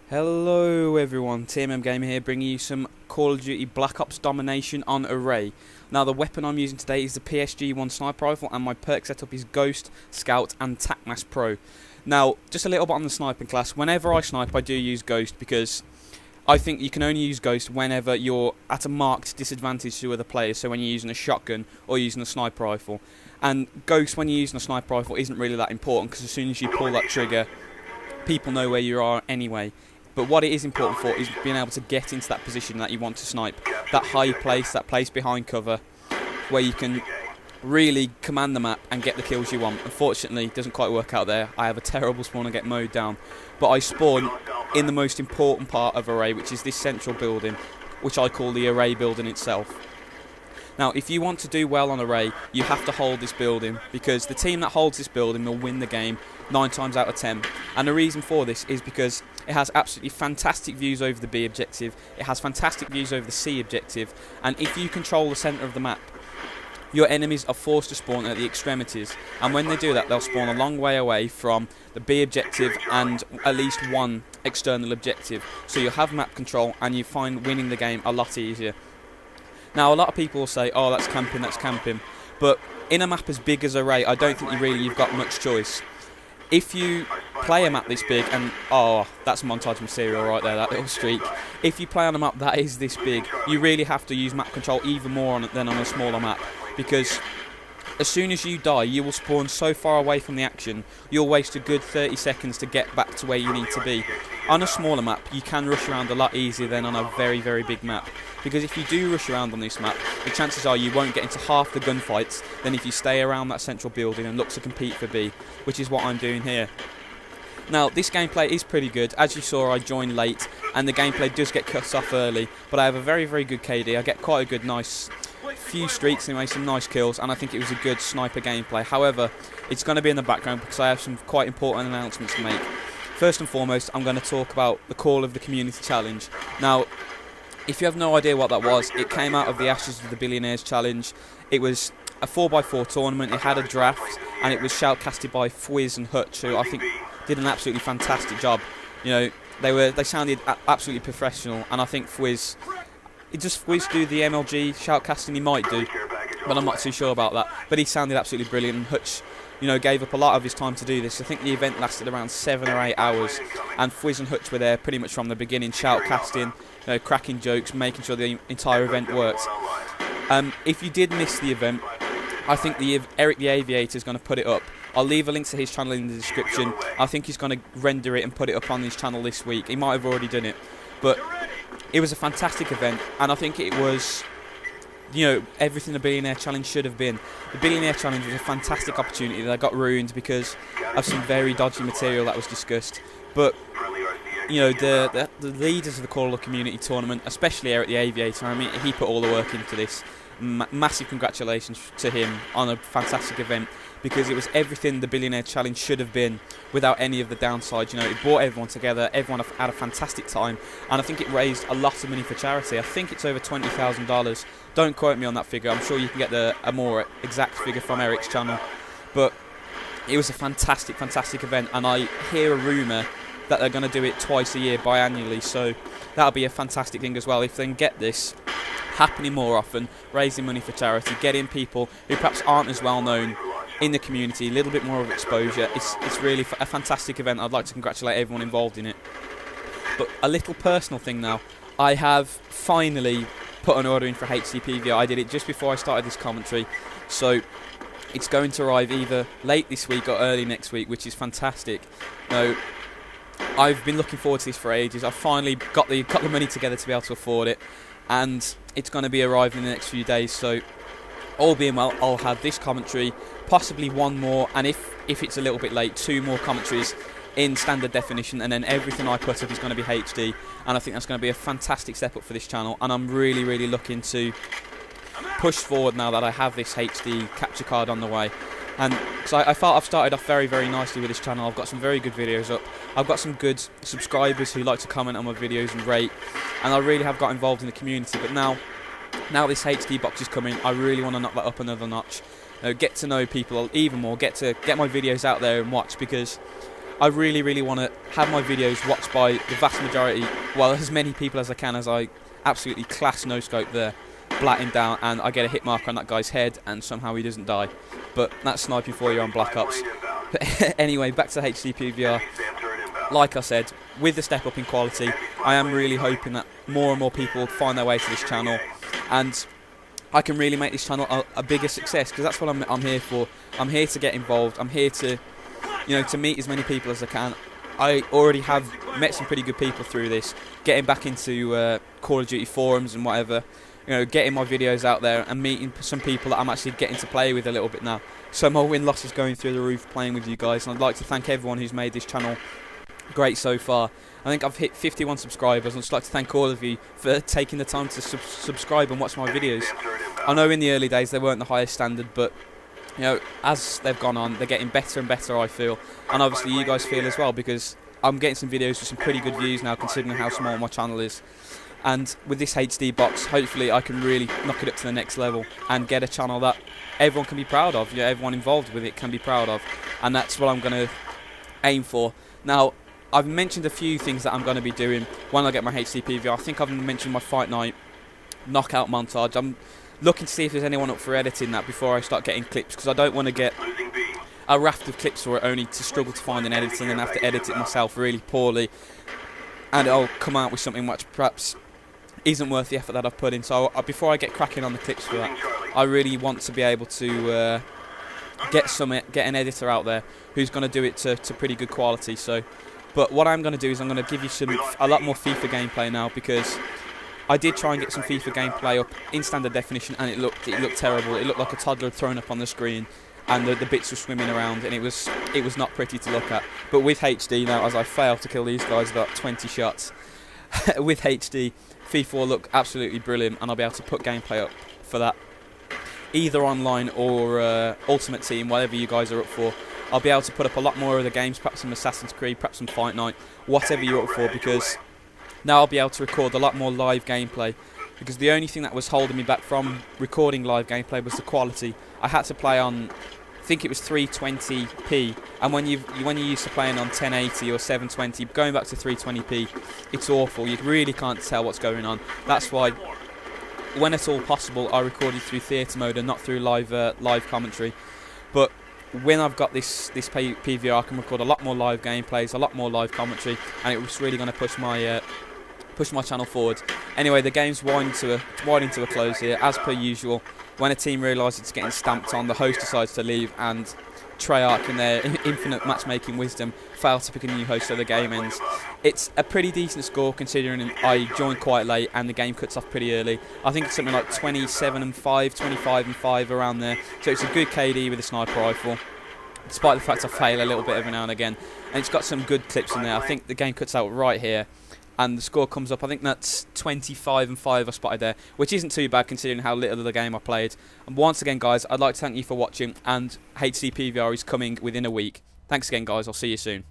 Hello everyone, TMMgamer here, bringing you some Call of Duty Black Ops Domination on Array. Now the weapon I'm using today is the PSG1 sniper rifle, and my perk setup is Ghost, Scout and TACMAS Pro. Now, just a little bit on the sniping class. Whenever I snipe, I do use Ghost because I think you can only use Ghost whenever you're at a marked disadvantage to other players, so when you're using a shotgun or using a sniper rifle. And Ghost, when you're using a sniper rifle, isn't really that important because as soon as you pull that trigger, people know where you are anyway. But what it is important for is being able to get into that position that you want to snipe. That high place, that place behind cover, where you can really command the map and get the kills you want. Unfortunately, it doesn't quite work out there. I have a terrible spawn and get mowed down. But I spawn in the most important part of Array, which is this central building, which I call the Array building itself. Now, if you want to do well on Array, you have to hold this building, because the team that holds this building will win the game 9 times out of 10. And the reason for this is because it has absolutely fantastic views over the B objective, it has fantastic views over the C objective, and if you control the centre of the map, your enemies are forced to spawn at the extremities, and when they do that, they'll spawn a long way away from the B objective and at least one external objective. So you'll have map control and you find winning the game a lot easier. Now, a lot of people will say, oh, that's camping, but in a map as big as Array, I don't think you've got much choice. If you play a map this big, and oh, that's montage material right there, that little streak. If you play on a map that is this big, you really have to use map control even more than on a smaller map, because as soon as you die, you will spawn so far away from the action, you'll waste a good 30 seconds to get back to where you need to be. On a smaller map, you can rush around a lot easier than on a very, very big map. Because if you do rush around on this map, the chances are you won't get into half the gunfights than if you stay around that central building and look to compete for B, which is what I'm doing here. Now, this gameplay is pretty good. As you saw, I joined late, and the gameplay does get cut off early, but I have a very, very good KD. I get quite a good, nice few streaks anyway, some nice kills, and I think it was a good sniper gameplay. However, it's going to be in the background because I have some quite important announcements to make. First and foremost, I'm going to talk about the call of the community challenge. Now, if you have no idea what that was, it came out of the Ashes of the Billionaires challenge. It was a 4x4 tournament, it had a draft, and it was shoutcasted by Fwiz and Hutch, who I think did an absolutely fantastic job. You know, they sounded absolutely professional, and I think Fwiz do the MLG shoutcasting? He might do, but I'm not too sure about that. But he sounded absolutely brilliant, and Hutch, you know, gave up a lot of his time to do this. I think the event lasted around 7 or 8 hours, and Fwiz and Hutch were there pretty much from the beginning, shoutcasting, you know, cracking jokes, making sure the entire event worked. If you did miss the event, I think Eric the Aviator is going to put it up. I'll leave a link to his channel in the description. I think he's going to render it and put it up on his channel this week. He might have already done it, but it was a fantastic event, and I think it was, you know, everything the Billionaire Challenge should have been. The Billionaire Challenge was a fantastic opportunity that got ruined because of some very dodgy material that was discussed. But, you know, the leaders of the Call of Community Tournament, especially Eric the Aviator, I mean, he put all the work into this. Massive congratulations to him on a fantastic event, because it was everything the Billionaire Challenge should have been without any of the downsides. You know, it brought everyone together, everyone had a fantastic time, and I think it raised a lot of money for charity. I think it's over $20,000. Don't quote me on that figure, I'm sure you can get a more exact figure from Eric's channel. But it was a fantastic, fantastic event, and I hear a rumour that they're going to do it twice a year, biannually, so that'll be a fantastic thing as well if they can get this happening more often, raising money for charity, getting people who perhaps aren't as well known in the community a little bit more of exposure. It's really a fantastic event. I'd like to congratulate everyone involved in it. But a little personal thing now, I have finally put an order in for HDPVR. I did it just before I started this commentary, so it's going to arrive either late this week or early next week, which is fantastic. Now, I've been looking forward to this for ages. I've finally got the money together to be able to afford it, and it's going to be arriving in the next few days. So, all being well, I'll have this commentary, possibly one more, and if it's a little bit late, 2 more commentaries in standard definition, and then everything I put up is going to be HD, and I think that's going to be a fantastic step up for this channel, and I'm really, really looking to push forward now that I have this HD capture card on the way. And so I felt I've started off very, very nicely with this channel. I've got some very good videos up. I've got some good subscribers who like to comment on my videos and rate, and I really have got involved in the community. But now this HD box is coming, I really want to knock that up another notch. Get to know people even more, get my videos out there and watch, because I really want to have my videos watched by the vast majority, well, as many people as I can, as I absolutely class no-scope there, blat him down, and I get a hit marker on that guy's head, and somehow he doesn't die. But that's sniping for you on Black Ops. Anyway, back to HDPVR. Like I said, with the step up in quality, I am really hoping that more and more people find their way to this channel, and I can really make this channel a bigger success, because that's what I'm here for. I'm here to get involved. I'm here to, you know, to meet as many people as I can. I already have met some pretty good people through this, getting back into Call of Duty forums and whatever, you know, getting my videos out there and meeting some people that I'm actually getting to play with a little bit now. So my win-loss is going through the roof playing with you guys, and I'd like to thank everyone who's made this channel great so far. I think I've hit 51 subscribers, and I'd just like to thank all of you for taking the time to subscribe and watch my videos. I know in the early days they weren't the highest standard, but you know, as they've gone on, they're getting better and better, I feel, and obviously you guys feel as well, because I'm getting some videos with some pretty good views now, considering how small my channel is. And with this HD box, hopefully I can really knock it up to the next level and get a channel that everyone can be proud of. You know, everyone involved with it can be proud of, and that's what I'm going to aim for. Now, I've mentioned a few things that I'm going to be doing when I get my HDPVR. I think I've mentioned my Fight Night knockout montage. I'm looking to see if there's anyone up for editing that before I start getting clips, because I don't want to get a raft of clips for it only to struggle to find an editor and then have to edit it myself really poorly, and I'll come out with something which perhaps isn't worth the effort that I've put in. So before I get cracking on the clips for that, I really want to be able to get an editor out there who's going to do it to pretty good quality. So, but what I'm going to do is I'm going to give you a lot more FIFA gameplay now, because I did try and get some FIFA gameplay up in standard definition, and it looked terrible. It looked like a toddler had thrown up on the screen, and the bits were swimming around, and it was not pretty to look at. But with HD now, as I failed to kill these guys about 20 shots, with HD, FIFA will look absolutely brilliant, and I'll be able to put gameplay up for that, either online or Ultimate Team, whatever you guys are up for. I'll be able to put up a lot more of the games, perhaps some Assassin's Creed, perhaps some Fight Night, whatever you're up for, because now I'll be able to record a lot more live gameplay, because the only thing that was holding me back from recording live gameplay was the quality. I had to play on, I think it was 320p, and when you're used to playing on 1080 or 720, going back to 320p, it's awful. You really can't tell what's going on. That's why, when at all possible, I recorded through theatre mode and not through live commentary. But when I've got this PVR, I can record a lot more live gameplays, a lot more live commentary, and it was really going to push my channel forward. Anyway, the game's winding to a close here, as per usual. When a team realises it's getting stamped on, the host decides to leave, and Treyarch, in their infinite matchmaking wisdom, fail to pick a new host, so the game ends. It's a pretty decent score, considering I joined quite late and the game cuts off pretty early. I think it's something like 27-5, 25-5, around there. So it's a good KD with a sniper rifle, despite the fact I fail a little bit every now and again. And it's got some good clips in there. I think the game cuts out right here, and the score comes up, I think that's 25-5 I spotted there, which isn't too bad considering how little of the game I played. And once again, guys, I'd like to thank you for watching, and HDPVR is coming within a week. Thanks again, guys. I'll see you soon.